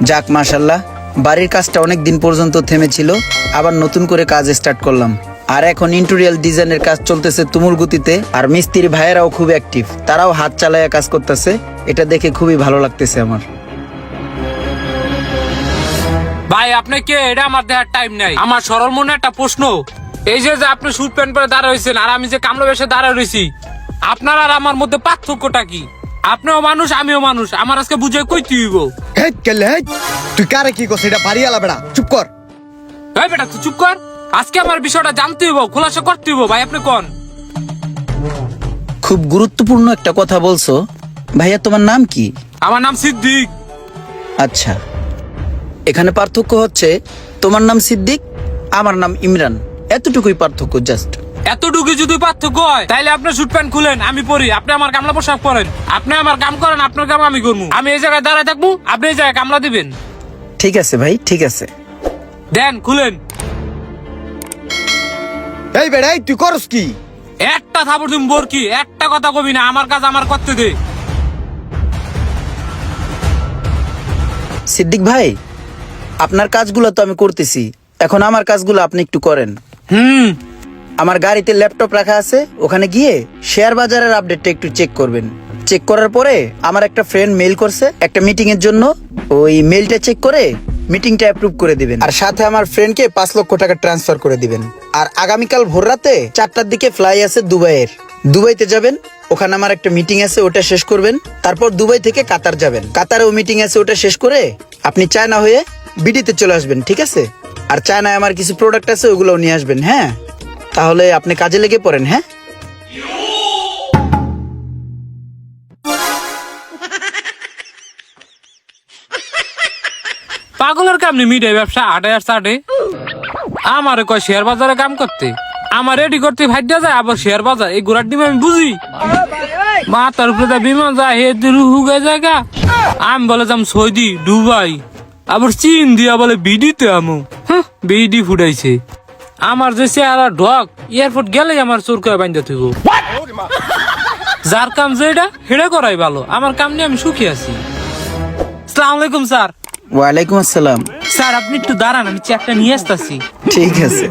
যাক মাশাল্লাহ, বাড়ির কাজটা অনেক দিন পর্যন্ত থেমেছিল, আবার নতুন করে কাজ স্টার্ট করলাম। আর এখন ইন্টেরিয়র ডিজাইনের কাজ চলতেছে তুমুল গতিতে। আর মিস্ত্রি ভাইয়েরাও খুব অ্যাক্টিভ, তারাও হাত চালায়া কাজ করতেছে। এটা দেখে খুবই ভালো লাগতেছে আমার। ভাই আপনি কে? এটা আমার দেখার টাইম নাই। আমার সরল মনে একটা প্রশ্ন, এই যে আপনি স্যুট প্যান্ট পরে দাঁড়া রয়েছেন আর আমি যে কামলা বেশে দাঁড়া রয়েছি, আপনার আর আমার মধ্যে পার্থক্যটা কি? আপনিও মানুষ আমিও মানুষ, আমার আজকে বুঝে কইতে হইব। হেট কেলে হেট, তুই কারে কি করছিস? এটা বাড়িওয়ালা বেড়া, চুপ কর। এই বেটা তুই চুপ কর, আজকে আমার বিষয়টা জানতে হইব, খোলাসা করতে হইব। ভাই আপনি কোন? খুব গুরুত্বপূর্ণ একটা কথা বলছো। ভাইয়া তোমার নাম কি? আমার নাম সিদ্দিক। আচ্ছা, এখানে পার্থক্য হচ্ছে তোমার নাম সিদ্দিক, আমার নাম ইমরান, এতটুকুই পার্থক্য জাস্ট। এতটুকু যদি পার্থক্য হয় তাহলে আপনি স্যুট প্যান্ট খুলেন, আমি পরি, আপনি আমার কামলা পোশাক পরেন। আপনি আমার কাম করেন, আপনার কাম আমি করবো। আমি এই জায়গায় দাঁড়ায় থাকবো, আপনি এই জায়গায় কামলা দিবেন। ঠিক আছে ভাই, ঠিক আছে। দেন খুলেন। এই বেড়া, এই তুই করস কি? একটা থাপড় তুমি বোর কি, একটা কথা কবি না, আমার কাজ আমার করতে দে। সিদ্দিক ভাই, আপনার কাজগুলো তো আমি করতেছি, এখন আমার কাজগুলো আপনি একটু করেন। আমার গাড়িতে ল্যাপটপ রাখা আছে, ওখানে গিয়ে শেয়ার বাজারের আপডেটটা একটু চেক করবেন। চেক করার পরে আমার একটা ফ্রেন্ড মেইল করছে একটা মিটিং এর জন্য, ওই মেইলটা চেক করে মিটিংটা অ্যাপ্রুভ করে দিবেন। আর সাথে আমার ফ্রেন্ডকে 5 লক্ষ টাকা ট্রান্সফার করে দিবেন। আর আগামীকাল ভোর রাতে 4টার দিকে ফ্লাই আছে দুবাইয়ের। দুবাইতে যাবেন, ওখানে আমার একটা মিটিং আছে, ওটা শেষ করবেন। তারপর দুবাই থেকে কাতার যাবেন, কাতারেও মিটিং আছে, ওটা শেষ করে আপনি চায়না হয়ে বিডিতে চলে আসবেন, ঠিক আছে? আর চায়নায় আমার কিছু প্রোডাক্ট আছে, ওগুলোও নিয়ে আসবেন। হ্যাঁ, তাহলে আপনি কাজে লেগে পড়েন। হ্যাঁ, পাগলের কাম নেই, মিডে ব্যবসা আটে আর সাটে। আমার কয় শেয়ার বাজারে কাম করতে, আমার রেডি করতে ভাইয়া যায়, আবার শেয়ার বাজার এই গোড়ার ডিম আমি বুঝি। মাথার উপরে বিমান যায়, হে দুরু হুগে জায়গা। আমি বলে যাম সৌদি, দুবাই, আবার চীন দিয়া বলে বিডিতে আমু। বিডি ফুটাইছে আমার যে চেহারা ঢক, এয়ারপোর্ট গেলে আমার চোর করে বান্ধা থইব। যার কাম যেটা হেড়ে করাই ভালো, আমার কাম নিয়ে আমি সুখী আছি। আসসালামু আলাইকুম স্যার। ওয়ালাইকুম আসসালাম। স্যার আপনি একটু দাঁড়ান, আমি চেকটা নিয়ে আসতেছি। ঠিক আছে।